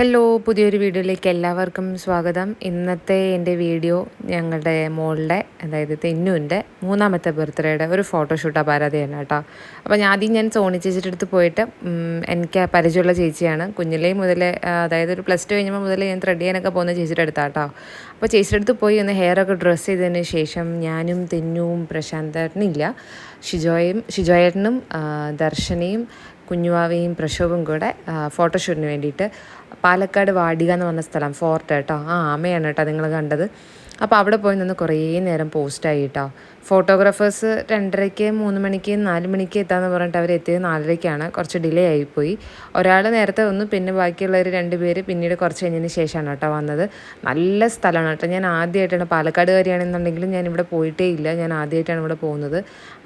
Hello, പുതിയൊരു വീഡിയോയിലേക്ക് എല്ലാവർക്കും സ്വാഗതം. ഇന്നത്തെ എൻ്റെ വീഡിയോ ഞങ്ങളുടെ മോളുടെ, അതായത് തെന്നുവിൻ്റെ മൂന്നാമത്തെ ബർത്ത്ഡേയുടെ ഒരു ഫോട്ടോഷൂട്ട് അപാരതയാണ് കേട്ടോ. അപ്പോൾ ഞാൻ സോണി ചേച്ചിയുടെ അടുത്ത് പോയിട്ട് എനിക്ക് പരിചയമുള്ള ചേച്ചിയാണ്. കുഞ്ഞിലേ മുതലേ, അതായത് ഒരു +2 കഴിഞ്ഞപ്പോൾ മുതലേ ഞാൻ ത്രെഡ് ചെയ്യാനൊക്കെ പോകുന്ന ചേച്ചിയുടെ അടുത്താണ് കേട്ടോ. അപ്പോൾ ചേച്ചിയുടെ അടുത്ത് പോയി ഒന്ന് ഹെയറൊക്കെ ഡ്രസ്സ് ചെയ്തതിന് ശേഷം ഞാനും തെന്നുവും പ്രശാന്തേട്ടനില്ല, ഷിജോയേട്ടനും ദർശനയും കുഞ്ഞുവാവയും പ്രശോഭും കൂടെ ഫോട്ടോഷൂട്ടിന് വേണ്ടിയിട്ട് പാലക്കാട് വാടിക എന്ന് പറഞ്ഞ സ്ഥലം, ഫോർട്ട് കേട്ടോ, ആമയാണ് കേട്ടോ നിങ്ങൾ കണ്ടത്. അപ്പോൾ അവിടെ പോയി നിന്ന് കുറേ നേരം പോസ്റ്റായി കേട്ടോ. ഫോട്ടോഗ്രാഫേഴ്സ് 2:30, 3 മണിക്ക്, 4 മണിക്ക് എത്താമെന്ന് പറഞ്ഞിട്ട് അവർ എത്തിയത് 4:30-ക്കാണ്. കുറച്ച് ഡിലേ ആയിപ്പോയി. ഒരാൾ നേരത്തെ വന്നു, പിന്നെ ബാക്കിയുള്ളവർ 2 പേര് പിന്നീട് കുറച്ച് കഴിഞ്ഞതിന് ശേഷമാണ് കേട്ടോ വന്നത്. നല്ല സ്ഥലമാണ് കേട്ടോ. ഞാൻ ആദ്യമായിട്ടാണ്, പാലക്കാടുകാരിയാണെന്നുണ്ടെങ്കിലും ഞാൻ ഇവിടെ പോയിട്ടേ ഇല്ല, ഞാൻ ആദ്യമായിട്ടാണ് ഇവിടെ പോകുന്നത്.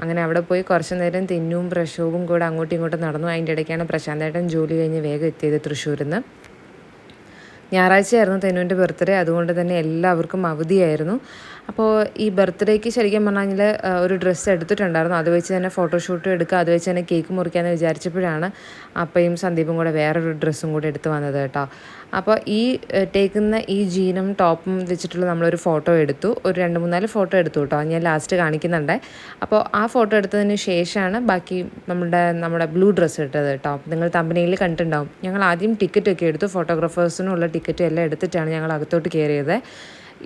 അങ്ങനെ അവിടെ പോയി കുറച്ച് നേരം തെന്നും പ്രശോഭും കൂടെ അങ്ങോട്ടും ഇങ്ങോട്ടും നടന്നു. അതിൻ്റെ ഇടയ്ക്കാണ് പ്രശാന്തേട്ടൻ ജോലി കഴിഞ്ഞ് വേഗം എത്തിയത് തൃശ്ശൂരിൽ നിന്ന്. ഞായറാഴ്ചയായിരുന്നു തെന്നുവിൻ്റെ ബർത്ത്ഡേ, അതുകൊണ്ട് തന്നെ എല്ലാവർക്കും അവധിയായിരുന്നു. അപ്പോൾ ഈ ബർത്ത്ഡേക്ക് ശരിക്കും പറഞ്ഞാൽ ഒരു ഡ്രസ്സ് എടുത്തിട്ടുണ്ടായിരുന്നു. അത് വെച്ച് തന്നെ ഫോട്ടോഷൂട്ടും എടുക്കുക, അത് വെച്ച് തന്നെ കേക്ക് മുറിക്കാമെന്ന് വിചാരിച്ചപ്പോഴാണ് അപ്പയും സന്ദീപും കൂടെ വേറൊരു ഡ്രസ്സും കൂടെ എടുത്ത് വന്നത് കേട്ടോ. അപ്പോൾ ഈ ടേക്കുന്ന ഈ ജീനും ടോപ്പും വെച്ചിട്ടുള്ള നമ്മളൊരു ഫോട്ടോ എടുത്തു. ഒരു 2-3-4 ഫോട്ടോ എടുത്തു കേട്ടോ. ഞാൻ ലാസ്റ്റ് കാണിക്കുന്നുണ്ട്. അപ്പോൾ ആ ഫോട്ടോ എടുത്തതിന് ശേഷമാണ് ബാക്കി നമ്മുടെ ബ്ലൂ ഡ്രസ്സ് ഇട്ടത് കേട്ടോ. നിങ്ങൾ തമ്പനയിൽ കണ്ടിട്ടുണ്ടാവും. ഞങ്ങൾ ആദ്യം ടിക്കറ്റൊക്കെ എടുത്തു. ഫോട്ടോഗ്രാഫേഴ്സിനുള്ള ടിക്കറ്റും എല്ലാം എടുത്തിട്ടാണ് ഞങ്ങൾ അകത്തോട്ട് കയറിയത്.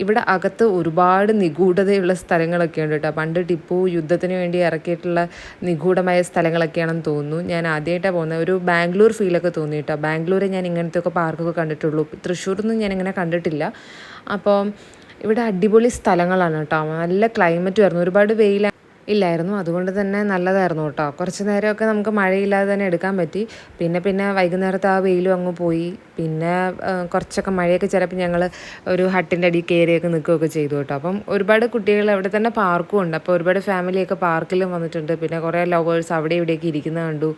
ഇവിടെ അകത്ത് ഒരുപാട് നിഗൂഢതയുള്ള സ്ഥലങ്ങളൊക്കെ ഉണ്ട് കേട്ടോ. പണ്ട് ടിപ്പു യുദ്ധത്തിന് വേണ്ടി ഇറക്കിയിട്ടുള്ള നിഗൂഢമായ സ്ഥലങ്ങളൊക്കെയാണെന്ന് തോന്നുന്നു. ഞാൻ ആദ്യമായിട്ടാണ് പോകുന്നത്. ഒരു ബാംഗ്ലൂർ ഫീലൊക്കെ തോന്നി കേട്ടോ. ബാംഗ്ലൂരിൽ ഞാൻ ഇങ്ങനത്തെയൊക്കെ പാർക്കൊക്കെ കണ്ടിട്ടുള്ളൂ, തൃശ്ശൂരൊന്നും ഞാനിങ്ങനെ കണ്ടിട്ടില്ല. അപ്പോൾ ഇവിടെ അടിപൊളി സ്ഥലങ്ങളാണ് കേട്ടോ. നല്ല ക്ലൈമറ്റും ആയിരുന്നു, ഒരുപാട് ഇല്ലായിരുന്നു, അതുകൊണ്ട് തന്നെ നല്ലതായിരുന്നു കേട്ടോ. കുറച്ച് നേരമൊക്കെ നമുക്ക് മഴയില്ലാതെ തന്നെ എടുക്കാൻ പറ്റി. പിന്നെ വൈകുന്നേരത്തെ ആ വെയിലും അങ്ങ് പോയി. പിന്നെ കുറച്ചൊക്കെ മഴയൊക്കെ ചിലപ്പോൾ ഞങ്ങൾ ഒരു ഹട്ടിൻ്റെ അടിയിൽ കയറിയൊക്കെ നിൽക്കുകയൊക്കെ ചെയ്തു കേട്ടോ. അപ്പം ഒരുപാട് കുട്ടികൾ, അവിടെ തന്നെ പാർക്കും ഉണ്ട്. അപ്പോൾ ഒരുപാട് ഫാമിലിയൊക്കെ പാർക്കിലും വന്നിട്ടുണ്ട്. പിന്നെ കുറേ ലവേഴ്സ് അവിടെ ഇവിടെയൊക്കെ ഇരിക്കുന്നത് കണ്ടു.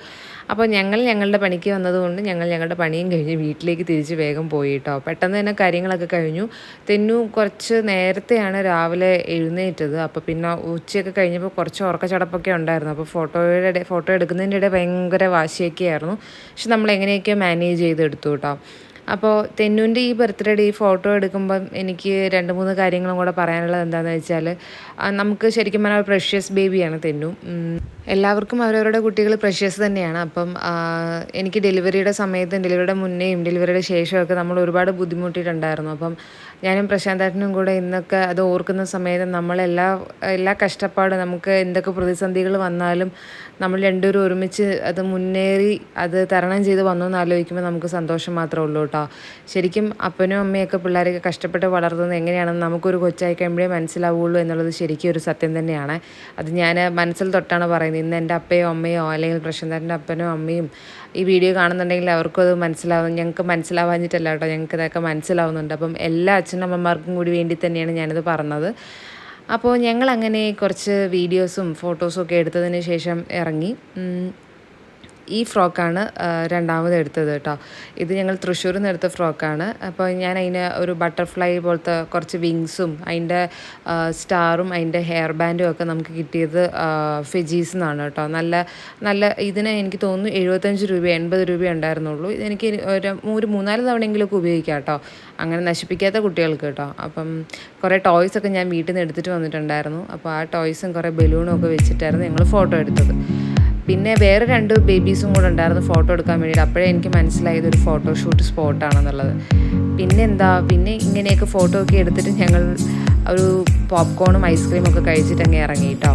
അപ്പോൾ ഞങ്ങളുടെ പണിക്ക് വന്നതുകൊണ്ട് ഞങ്ങളുടെ പണിയും കഴിഞ്ഞ് വീട്ടിലേക്ക് തിരിച്ച് വേഗം പോയി കേട്ടോ. പെട്ടെന്ന് തന്നെ കാര്യങ്ങളൊക്കെ കഴിഞ്ഞു. തെന്നു കുറച്ച് നേരത്തെയാണ് രാവിലെ എഴുന്നേറ്റത്. അപ്പോൾ പിന്നെ ഉച്ചയൊക്കെ കഴിഞ്ഞപ്പോൾ കുറച്ച് ഉറക്കച്ചടപ്പൊക്കെ ഉണ്ടായിരുന്നു. അപ്പോൾ ഫോട്ടോ എടുക്കുന്നതിൻ്റെ ഇടയിൽ ഭയങ്കര വാശിയൊക്കെ ആയിരുന്നു. പക്ഷെ നമ്മൾ എങ്ങനെയൊക്കെയോ മാനേജ് ചെയ്തെടുത്തു കേട്ടോ. അപ്പോൾ തെന്നുവിൻ്റെ ഈ ബർത്ത്ഡേയുടെ ഈ ഫോട്ടോ എടുക്കുമ്പം എനിക്ക് 2-3 കാര്യങ്ങളും കൂടെ പറയാനുള്ളത് എന്താണെന്ന് വെച്ചാൽ, നമുക്ക് ശരിക്കും പറഞ്ഞാൽ പ്രഷ്യസ് ബേബിയാണ് തെന്നു. എല്ലാവർക്കും അവരവരുടെ കുട്ടികൾ പ്രഷ്യസ് തന്നെയാണ്. അപ്പം എനിക്ക് ഡെലിവറിയുടെ സമയത്തും ഡെലിവറിയുടെ മുന്നേയും ഡെലിവറിയുടെ ശേഷമൊക്കെ നമ്മൾ ഒരുപാട് ബുദ്ധിമുട്ടിയിട്ടുണ്ടായിരുന്നു. അപ്പം ഞാനും പ്രശാന്തേട്ടനും കൂടെ ഇന്നൊക്കെ അത് ഓർക്കുന്ന സമയത്ത് എല്ലാ കഷ്ടപ്പാടും, നമുക്ക് എന്തൊക്കെ പ്രതിസന്ധികൾ വന്നാലും നമ്മൾ രണ്ടുപേരും ഒരുമിച്ച് അത് മുന്നേറി അത് തരണം ചെയ്ത് വന്നു എന്ന് ആലോചിക്കുമ്പോൾ നമുക്ക് സന്തോഷം മാത്രമേ ഉള്ളൂ കേട്ടോ. ശരിക്കും അപ്പനും അമ്മയൊക്കെ പിള്ളേരെയൊക്കെ കഷ്ടപ്പെട്ട് വളർത്തുന്നത് എങ്ങനെയാണെന്ന് നമുക്കൊരു കൊച്ചായി കഴിയുമ്പോഴേ മനസ്സിലാവുള്ളൂ എന്നുള്ളത് ശരിക്കും ഒരു സത്യം തന്നെയാണ്. അത് ഞാൻ മനസ്സിൽ തൊട്ടാണ് പറയുന്നത്. ഇന്ന് എൻ്റെ അപ്പയോ അമ്മയോ അല്ലെങ്കിൽ പ്രശാന്തേട്ടൻ്റെ അപ്പനോ അമ്മയും ഈ വീഡിയോ കാണുന്നുണ്ടെങ്കിൽ അവർക്കും അത് മനസ്സിലാവും. ഞങ്ങൾക്ക് മനസ്സിലാവാഞ്ഞിട്ടല്ല കേട്ടോ, ഞങ്ങൾക്ക് ഇതൊക്കെ മനസ്സിലാവുന്നുണ്ട്. അപ്പം എല്ലാ അച്ഛനമ്മമാർക്കും കൂടി വേണ്ടി തന്നെയാണ് ഞാനിത് പറഞ്ഞത്. അപ്പോൾ ഞങ്ങളങ്ങനെ കുറച്ച് വീഡിയോസും ഫോട്ടോസും ഒക്കെ എടുത്തതിന് ശേഷം ഇറങ്ങി. ഈ ഫ്രോക്കാണ് രണ്ടാമത് എടുത്തത് കേട്ടോ. ഇത് ഞങ്ങൾ തൃശ്ശൂരിൽ നിന്ന് എടുത്ത ഫ്രോക്കാണ്. അപ്പോൾ ഞാൻ അതിന് ഒരു ബട്ടർഫ്ലൈ പോലത്തെ കുറച്ച് വിങ്സും അതിൻ്റെ സ്റ്റാറും അതിൻ്റെ ഹെയർ ബാൻഡും ഒക്കെ നമുക്ക് കിട്ടിയത് ഫെജീസ് എന്നാണ് കേട്ടോ. നല്ല ഇതിന് എനിക്ക് തോന്നുന്നു 75 രൂപ 80 രൂപ ഉണ്ടായിരുന്നുള്ളൂ. ഇതെനിക്ക് ഒരു 3-4 തവണയെങ്കിലുമൊക്കെ ഉപയോഗിക്കാം കേട്ടോ, അങ്ങനെ നശിപ്പിക്കാത്ത കുട്ടികൾക്ക് കേട്ടോ. അപ്പം കുറേ ടോയ്സൊക്കെ ഞാൻ വീട്ടിൽ നിന്ന് എടുത്തിട്ട് വന്നിട്ടുണ്ടായിരുന്നു. അപ്പോൾ ആ ടോയ്സും കുറേ ബലൂണും ഒക്കെ വെച്ചിട്ടായിരുന്നു ഞങ്ങൾ ഫോട്ടോ എടുത്തത്. പിന്നെ വേറെ 2 ബേബീസും കൂടെ ഉണ്ടായിരുന്നു ഫോട്ടോ എടുക്കാൻ വേണ്ടിയിട്ട്. അപ്പോഴേ എനിക്ക് മനസ്സിലായത് ഒരു ഫോട്ടോഷൂട്ട് സ്പോട്ടാണെന്നുള്ളത്. പിന്നെ ഇങ്ങനെയൊക്കെ ഫോട്ടോ ഒക്കെ എടുത്തിട്ട് ഞങ്ങൾ ഒരു പോപ്കോണും ഐസ്ക്രീമൊക്കെ കഴിച്ചിട്ട് അങ്ങ് ഇറങ്ങി കേട്ടോ.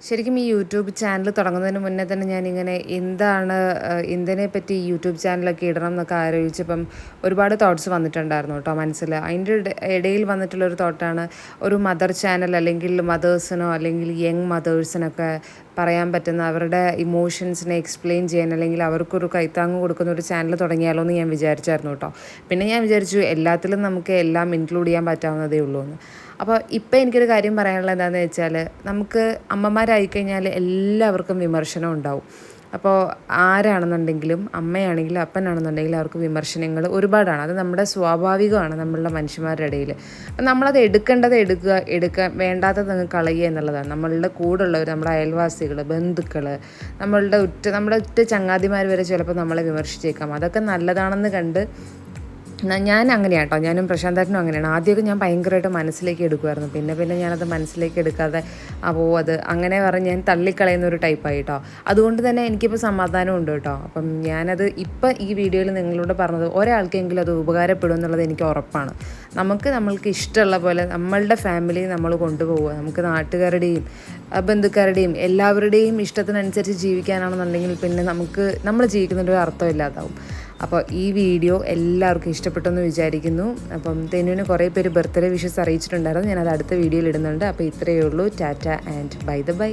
ശരിക്കും ഈ യൂട്യൂബ് ചാനൽ തുടങ്ങുന്നതിന് മുന്നേ തന്നെ ഞാനിങ്ങനെ എന്തിനെ പറ്റി യൂട്യൂബ് ചാനലൊക്കെ ഇടണം എന്നൊക്കെ ആലോചിച്ചപ്പം ഒരുപാട് തോട്ട്സ് വന്നിട്ടുണ്ടായിരുന്നു കേട്ടോ മനസ്സിൽ. അതിൻ്റെ ഇടയിൽ വന്നിട്ടുള്ളൊരു തോട്ടാണ് ഒരു മദർ ചാനൽ, അല്ലെങ്കിൽ മദേഴ്സിനോ അല്ലെങ്കിൽ യങ് മദേഴ്സിനൊക്കെ പറയാൻ പറ്റുന്ന അവരുടെ ഇമോഷൻസിനെ എക്സ്പ്ലെയിൻ ചെയ്യാൻ, അല്ലെങ്കിൽ അവർക്കൊരു കൈത്താങ്ങ് കൊടുക്കുന്ന ഒരു ചാനൽ തുടങ്ങിയാലോ എന്ന് ഞാൻ വിചാരിച്ചായിരുന്നു കേട്ടോ. പിന്നെ ഞാൻ വിചാരിച്ചു എല്ലാത്തിലും നമുക്ക് എല്ലാം ഇൻക്ലൂഡ് ചെയ്യാൻ പറ്റാവുന്നതേ ഉള്ളൂ എന്ന്. അപ്പോൾ ഇപ്പോൾ എനിക്കൊരു കാര്യം പറയാനുള്ളത് എന്താണെന്ന് വെച്ചാൽ, നമുക്ക് അമ്മമാരായിക്കഴിഞ്ഞാൽ എല്ലാവർക്കും വിമർശനം ഉണ്ടാവും. അപ്പോൾ ആരാണെന്നുണ്ടെങ്കിലും, അമ്മയാണെങ്കിലും അപ്പനാണെന്നുണ്ടെങ്കിലും അവർക്ക് വിമർശനങ്ങൾ ഒരുപാടാണ്. അത് നമ്മുടെ സ്വാഭാവികമാണ് നമ്മളുടെ മനുഷ്യന്മാരുടെ ഇടയിൽ. അപ്പം നമ്മളത് എടുക്കാൻ വേണ്ടാത്തത് അങ്ങ് കളയുക എന്നുള്ളതാണ്. നമ്മളുടെ കൂടെയുള്ളവർ, നമ്മുടെ അയൽവാസികൾ, ബന്ധുക്കൾ, നമ്മുടെ ഉറ്റ ചങ്ങാതിമാർ വരെ ചിലപ്പോൾ നമ്മളെ വിമർശിച്ചേക്കാം. അതൊക്കെ നല്ലതാണെന്ന് കണ്ട് ഞാൻ അങ്ങനെയാണ് കേട്ടോ. ഞാനും പ്രശാന്തേട്ടനും അങ്ങനെയാണ്. ആദ്യമൊക്കെ ഞാൻ ഭയങ്കരമായിട്ട് മനസ്സിലേക്ക് എടുക്കുമായിരുന്നു. പിന്നെ ഞാനത് മനസ്സിലേക്ക് എടുക്കാതെ അത് അങ്ങനെ പറഞ്ഞ് ഞാൻ തള്ളിക്കളയുന്ന ഒരു ടൈപ്പായി കേട്ടോ. അതുകൊണ്ട് തന്നെ എനിക്കിപ്പോൾ സമാധാനം ഉണ്ട് കേട്ടോ. അപ്പം ഞാനത് ഇപ്പം ഈ വീഡിയോയിൽ നിങ്ങളോട് പറഞ്ഞത് ഒരാൾക്കെങ്കിലും അത് ഉപകാരപ്പെടും എന്നുള്ളത് എനിക്ക് ഉറപ്പാണ്. നമ്മൾക്ക് ഇഷ്ടമുള്ള പോലെ നമ്മളുടെ ഫാമിലി നമ്മൾ കൊണ്ടുപോവുക. നമുക്ക് നാട്ടുകാരുടെയും ബന്ധുക്കാരുടെയും എല്ലാവരുടെയും ഇഷ്ടത്തിനനുസരിച്ച് ജീവിക്കാനാണെന്നുണ്ടെങ്കിൽ പിന്നെ നമ്മൾ ജീവിക്കുന്നതിൻ്റെ ഒരു അർത്ഥമില്ലാതാവും. അപ്പോൾ ഈ വീഡിയോ എല്ലാവർക്കും ഇഷ്ടപ്പെട്ടെന്ന് വിചാരിക്കുന്നു. അപ്പം തെന്നുവിന് കുറേ പേര് ബർത്ത്ഡേ വിഷസ് അറിയിച്ചിട്ടുണ്ടായിരുന്നു. ഞാനത് അടുത്ത വീഡിയോയിൽ ഇടുന്നുണ്ട്. അപ്പോൾ ഇത്രയേ ഉള്ളൂ. Tata and by.